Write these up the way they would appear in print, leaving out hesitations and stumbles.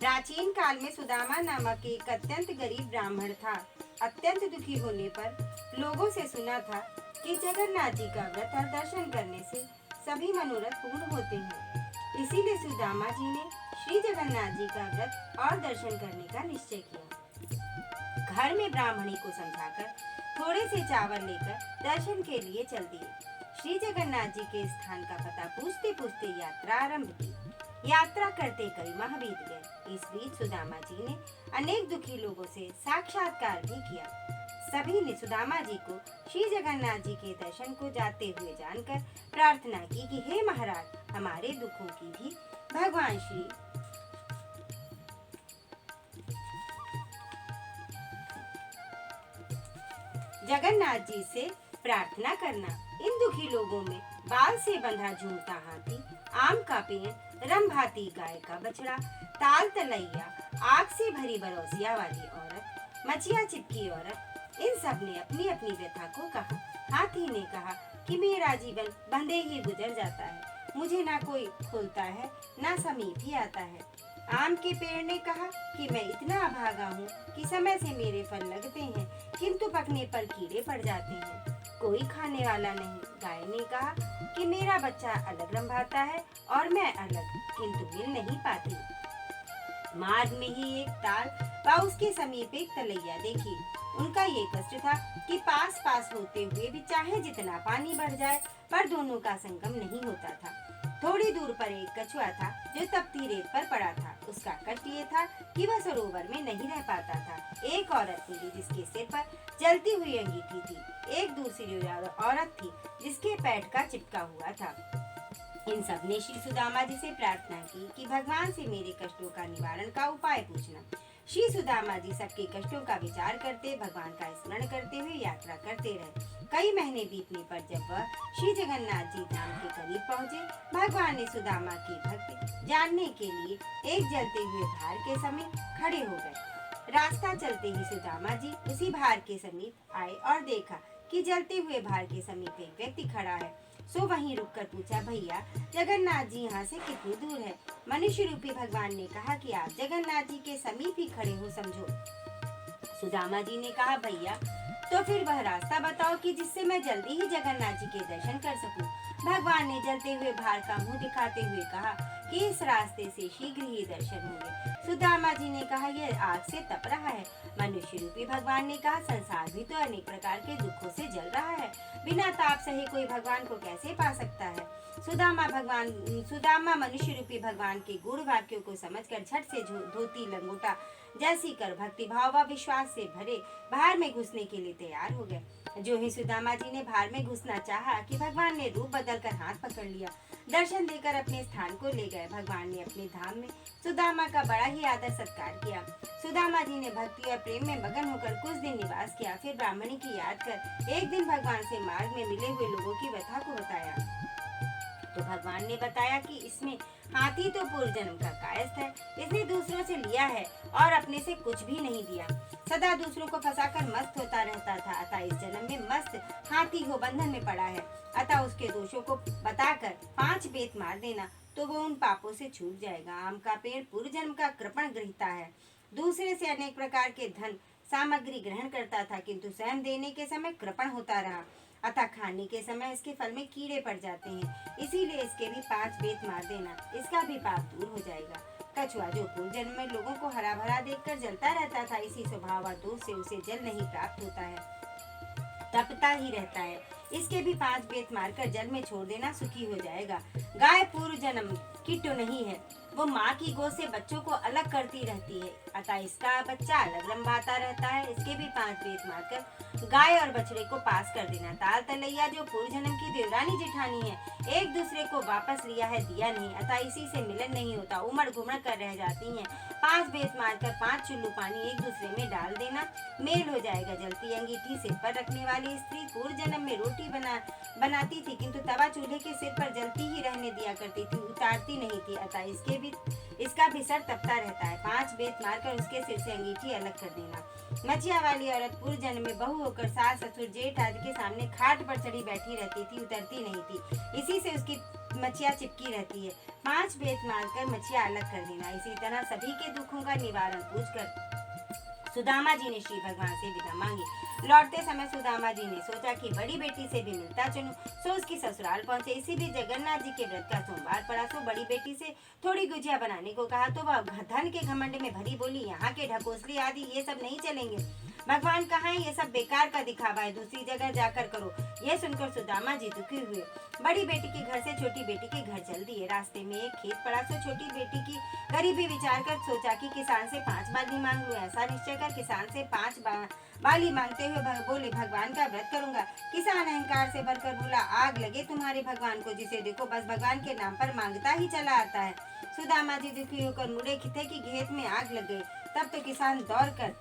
प्राचीन काल में सुदामा नामक एक अत्यंत गरीब ब्राह्मण था। अत्यंत दुखी होने पर लोगों से सुना था कि जगन्नाथ जी का व्रत और दर्शन करने से सभी मनोरथ पूर्ण होते हैं। इसीलिए सुदामा जी ने श्री जगन्नाथ जी का व्रत और दर्शन करने का निश्चय किया। घर में ब्राह्मणी को समझाकर थोड़े से चावल लेकर दर्शन के लिए चल दिए। श्री जगन्नाथ जी के स्थान का पता पूछते पूछते यात्रा आरंभ की। यात्रा करते कई माह बीत गए। इस बीच सुदामा जी ने अनेक दुखी लोगों से साक्षात्कार भी किया। सभी ने सुदामा जी को श्री जगन्नाथ जी के दर्शन को जाते हुए जानकर प्रार्थना की कि हे महाराज, हमारे दुखों की भी भगवान श्री जगन्नाथ जी से प्रार्थना करना। इन दुखी लोगों में बाल से बंधा झूमता हाथी, आम का पेड़, रंभाती गाय का बछड़ा, ताल तलैया, आग से भरी बरौसिया वाली औरत, मचिया चिपकी औरत, इन सब ने अपनी अपनी व्यथा को कहा। हाथी ने कहा कि मेरा जीवन बंधे ही गुजर जाता है, मुझे ना कोई खोलता है ना समीप ही आता है। आम के पेड़ ने कहा कि मैं इतना अभागा हूँ कि समय से मेरे फल लगते हैं किंतु पकने पर कीड़े पड़ जाते हैं, कोई खाने वाला नहीं। गाय ने कहा कि मेरा बच्चा अलग रंभाता है और मैं अलग, किंतु मिल नहीं पाती। मार्ग में ही एक ताल व उसके समीप एक तलैया देखी। उनका ये कष्ट था कि पास पास होते हुए भी चाहे जितना पानी बढ़ जाए पर दोनों का संगम नहीं होता था। थोड़ी दूर पर एक कछुआ था जो तपती रेत पर पड़ा था। उसका कष्ट ये था कि वह सरोवर में नहीं रह पाता था। एक औरत मिली जिसके सिर पर जलती हुई अंगीठी थी। एक दूसरी औरत थी जिसके पैठ का चिपका हुआ था। इन सब ने श्री सुदामा जी से प्रार्थना की कि भगवान से मेरे कष्टों का निवारण का उपाय पूछना। श्री सुदामा जी सबके कष्टों का विचार करते, भगवान का स्मरण करते हुए यात्रा करते रहे। कई महीने बीतने पर जब वह श्री जगन्नाथ जी धाम के करीब पहुँचे, भगवान ने सुदामा की भक्ति जानने के लिए एक जलते हुए भार के समीप खड़े हो गए। रास्ता चलते ही सुदामा जी उसी भार के समीप आए और देखा कि जलते हुए भार के समीप एक व्यक्ति खड़ा है। सो वहीं रुककर पूछा, भैया जगन्नाथ जी यहाँ से कितनी दूर है? मनुष्य रूपी भगवान ने कहा कि आप जगन्नाथ जी के समीप ही खड़े हो समझो। सुदामा जी ने कहा, भैया तो फिर वह रास्ता बताओ कि जिससे मैं जल्दी ही जगन्नाथ जी के दर्शन कर सकूं। भगवान ने जलते हुए भार का मुंह दिखाते हुए कहा कि इस रास्ते से शीघ्र ही दर्शन होंगे। सुदामा जी ने कहा, यह आग से तप रहा है। मनुष्य रूपी भगवान ने कहा, संसार भी तो अनेक प्रकार के दुखों से जल रहा है, बिना ताप सहे कोई भगवान को कैसे पा सकता है? सुदामा मनुष्य रूपी भगवान के गुण वाक्यों को समझकर झट से धोती लंगोटा जैसी कर भक्ति भाव व विश्वास से भरे भार में घुसने के लिए तैयार हो गए। जो ही सुदामा जी ने भार में घुसना चाहा कि भगवान ने रूप बदलकर हाथ पकड़ लिया, दर्शन देकर अपने स्थान को ले गए। भगवान ने अपने धाम में सुदामा का बड़ा ही आदर सत्कार किया। सुदामा जी ने भक्ति और प्रेम में मगन होकर कुछ दिन निवास किया। फिर ब्राह्मणी की याद कर एक दिन भगवान से मार्ग में मिले हुए लोगों की व्यथा को बताया तो भगवान ने बताया कि इसमें हाथी तो पूर्व जन्म का कायस्थ है, इसने दूसरों से लिया है और अपने से कुछ भी नहीं दिया, सदा दूसरों को फंसाकर मस्त होता रहता था। अतः इस जन्म में मस्त हाथी हो बंधन में पड़ा है। अतः उसके दोषों को बताकर 5 बेत मार देना तो वो उन पापों से छूट जाएगा। आम का पेड़ पूर्व जन्म का कृपण ग्रहिता है, दूसरे से अनेक प्रकार के धन सामग्री ग्रहण करता था किंतु स्वयं देने के समय कृपण होता रहा। अतः खाने के समय इसके फल में कीड़े पड़ जाते हैं, इसीलिए इसके भी 5 बेत मार देना, इसका भी पाप दूर हो जाएगा। कछुआ जो पूर्व जन्म में लोगों को हरा भरा देखकर जलता रहता था, इसी स्वभाव व दोष से उसे जल नहीं प्राप्त होता है, तपता ही रहता है, इसके भी 5 बेत मारकर जल में छोड़ देना, सुखी हो जाएगा। गाय पूर्व जन्म की तो नहीं है, वो माँ की गोद से बच्चों को अलग करती रहती है, अतः इसका बच्चा अलग रंभाता रहता है, इसके भी 5 बेत मारकर गाय और बछड़े को पास कर देना। ताल तलैया जो पूर्व जन्म की देवरानी जेठानी है, एक दूसरे को वापस लिया है दिया नहीं, अतः इसी से मिलन नहीं होता, उमड़ घुमड़ कर रह जाती हैं। 5 बेत मारकर 5 चुल्लू पानी एक दूसरे में डाल देना, मेल हो जाएगा। जलती अंगीठी सिर पर रखने वाली स्त्री पूर्व जन्म में रोटी बनाती थी किंतु तवा चूल्हे के सिर पर जलती ही रहने दिया करती थी, उतारती नहीं थी, अतः इसका भी सर तपता रहता है। 5 बेत मारकर उसके सिर से अंगीठी अलग कर देना। मचिया वाली औरत पूर्व जन्म में बहू होकर सास ससुर जेठ आदि के सामने खाट पर चढ़ी बैठी रहती थी, उतरती नहीं थी, इसी से उसकी मछिया चिपकी रहती है। 5 बेत मारकर मछिया अलग कर देना। इसी तरह सभी के दुखों का निवारण पूछकर सुदामा जी ने श्री भगवान से विदा मांगी। लौटते समय सुदामा जी ने सोचा कि बड़ी बेटी से भी मिलता चलूं, सो उसकी ससुराल पहुंचे। इसी बीच जगन्नाथ जी के व्रत का सोमवार पड़ा, सो बड़ी बेटी से थोड़ी गुजिया बनाने को कहा तो वह धन के घमंड में भरी बोली, यहाँ के ढकोसली आदि ये सब नहीं चलेंगे। भगवान कहाँ है, ये सब बेकार का दिखावा है, दूसरी जगह जाकर करो। यह सुनकर सुदामा जी दुखी हुए। बड़ी बेटी के घर से छोटी बेटी के घर चल दिए। रास्ते में एक खेत पड़ा, सो छोटी बेटी की गरीबी विचार कर सोचा कि किसान से 5 बाली मांग लूं। ऐसा निश्चय कर किसान से 5 बाली मांगते हुए बोले, भगवान का व्रत करूंगा। किसान अहंकार से भरकर बोला, आग लगे तुम्हारे भगवान को, जिसे देखो बस भगवान के नाम पर मांगता ही चला आता है। सुदामा जी दुखी होकर मुड़े थे कि खेत में आग लग गई। तब तो किसान दौड़ कर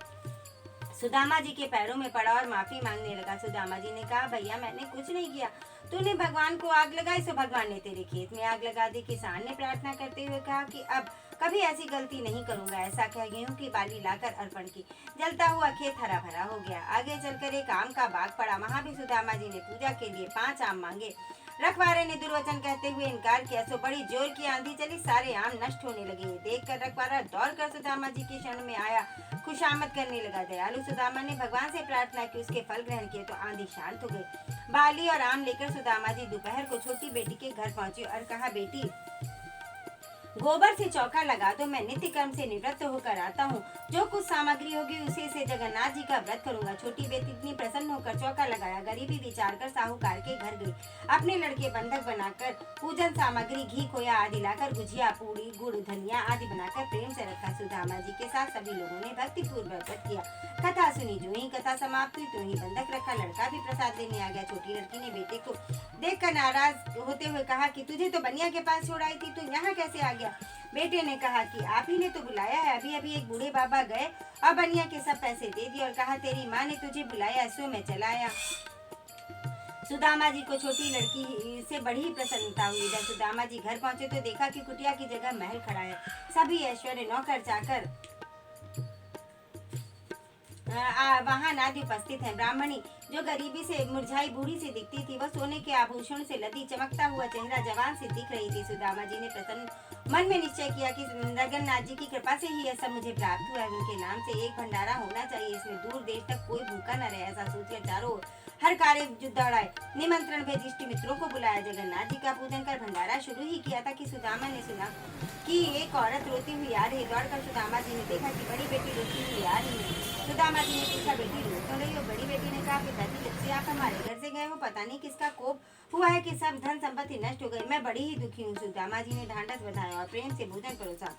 सुदामा जी के पैरों में पड़ा और माफी मांगने लगा। सुदामा जी ने कहा, भैया मैंने कुछ नहीं किया, तूने भगवान को आग लगाई सो भगवान ने तेरे खेत में आग लगा दी। किसान ने प्रार्थना करते हुए कहा कि अब कभी ऐसी गलती नहीं करूंगा। ऐसा कह गेहूं की बाली लाकर अर्पण की। जलता हुआ खेत हरा भरा हो गया। आगे चलकर एक आम का बाग पड़ा, वहां भी सुदामा जी ने पूजा के लिए 5 आम मांगे। रखवारे ने दुर्वचन कहते हुए इनकार किया, सो बड़ी जोर की आंधी चली, सारे आम नष्ट होने लगे। देखकर रखवारा दौड़कर सुदामा जी के शरण में आया, खुशामद करने लगा। दयालु सुदामा ने भगवान से प्रार्थना की, उसके फल ग्रहण किए तो आंधी शांत हो गई। बाली और आम लेकर सुदामा जी दोपहर को छोटी बेटी के घर पहुंचे और कहा, बेटी गोबर से चौका लगा दो, मैं नित्य कर्म से निवृत्त होकर आता हूँ। जो कुछ सामग्री होगी उसी से जगन्नाथ जी का व्रत करूंगा। छोटी बेटी इतनी प्रसन्न होकर चौका लगाया, गरीबी विचार कर साहूकार के घर गई। अपने लड़के बंधक बनाकर पूजन सामग्री घी खोया आदि लाकर गुजिया पूड़ी गुड़ धनिया आदि बनाकर प्रेम से रखा। सुदामा जी के साथ सभी लोगों ने भक्ति पूर्वक व्रत किया। कथा सुनी, जो ही कथा समाप्त हुई तो ही बंधक रखा लड़का भी प्रसाद लेने आ गया। छोटी लड़की ने बेटे को देखकर नाराज होते हुए कहा कि तुझे तो बनिया के पास छोड़ आई थी, तू यहाँ कैसे आ गया? बेटे ने कहा कि आप ही ने तो बुलाया है, अभी अभी एक बूढ़े बाबा गए और बनिया के सब पैसे दे दिए और कहा तेरी माँ ने तुझे बुलाया, सो मैं चला आया। सुदामा जी को छोटी लड़की से बड़ी प्रसन्नता हुई। जब सुदामा जी घर पहुंचे तो देखा कि कुटिया की जगह महल खड़ा है। सभी ऐश्वर्य नौकर चाकर वहां नादी उपस्थित है। ब्राह्मणी जो गरीबी से मुरझाई बूढ़ी से दिखती थी, वह सोने के आभूषण से लदी, चमकता हुआ चेहरा जवान से दिख रही थी। सुदामा जी ने प्रसन्न मन में निश्चय किया कि जगन्नाथ जी की कृपा से ही यह सब मुझे प्राप्त हुआ है। उनके नाम से एक भंडारा होना चाहिए, इसमें दूर देश तक कोई भूखा न रहे। ऐसा सोचकर चारों हर कार्य दौड़ाए, निमंत्रण भेज इष्ट मित्रों को बुलाया। जगन्नाथ जी का पूजन कर भंडारा शुरू ही किया था कि सुदामा ने सुना कि एक औरत रोती हुई आ रही। दौड़कर सुदामा जी ने देखा कि बड़ी बेटी रोती हुई आ रही है। सुदामा जी ने पूछा, बेटी रो क्यों रही हो? बड़ी बेटी ने कहा, पिताजी जब से आप हमारे घर से गए हो पता नहीं किसका कोप हुआ है कि सब धन संपत्ति नष्ट हो गई, मैं बड़ी ही दुखी हूँ। सुदामा जी ने ढांढस बधाया और प्रेम से भोजन परोसा,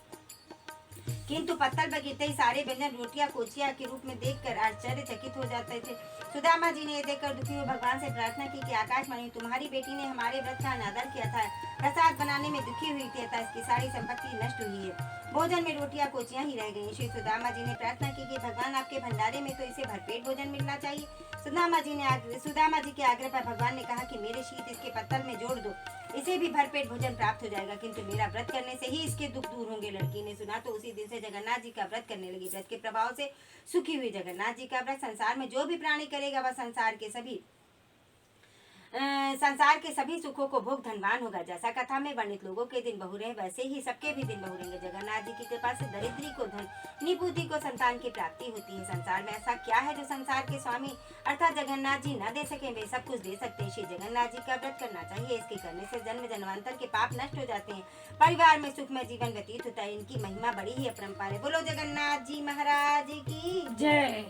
किंतु पत्तल पर गिरते ही सारे व्यंजन रोटियां कोचिया के रूप में देखकर आश्चर्यचकित हो जाते थे। सुदामा जी ने यह देखकर दुखी हुए भगवान से प्रार्थना की कि आकाशवाणी, तुम्हारी बेटी ने हमारे व्रत का अनादर किया था, प्रसाद बनाने में दुखी हुई थी, अतः इसकी सारी संपत्ति नष्ट हुई है। भोजन में रोटियां कोचियां ही रह गई। श्री सुदामा जी ने प्रार्थना की कि भगवान आपके भंडारे में तो इसे भरपेट भोजन मिलना चाहिए। सुदामा जी के आग्रह पर भगवान ने कहा कि मेरे शीत इसके पत्तल में जोड़ दो, इसे भी भरपेट भोजन प्राप्त हो जाएगा, किंतु मेरा व्रत करने से ही इसके दुख दूर होंगे। लड़की ने सुना तो उसी दिन से जगन्नाथ जी का व्रत करने लगी। व्रत के प्रभाव से सुखी हुई। जगन्नाथ जी का व्रत संसार में जो भी प्राणी करेगा वह संसार के सभी सुखों को भोग धनवान होगा। जैसा कथा में वर्णित लोगों के दिन बहु रहे, वैसे ही सबके भी दिन बहु रहेंगे। जगन्नाथ जी की कृपा से दरिद्री को धन, निपुति को संतान की प्राप्ति होती है। संसार में ऐसा क्या है जो संसार के स्वामी अर्थात जगन्नाथ जी न दे सके? वे सब कुछ दे सकते हैं। श्री जगन्नाथ जी का व्रत करना चाहिए। इसके करने से जन्म जन्मांतर के पाप नष्ट हो जाते हैं, परिवार में सुखमय जीवन व्यतीत होता है। इनकी महिमा बड़ी ही अपरंपार है। बोलो जगन्नाथ जी महाराज की जय।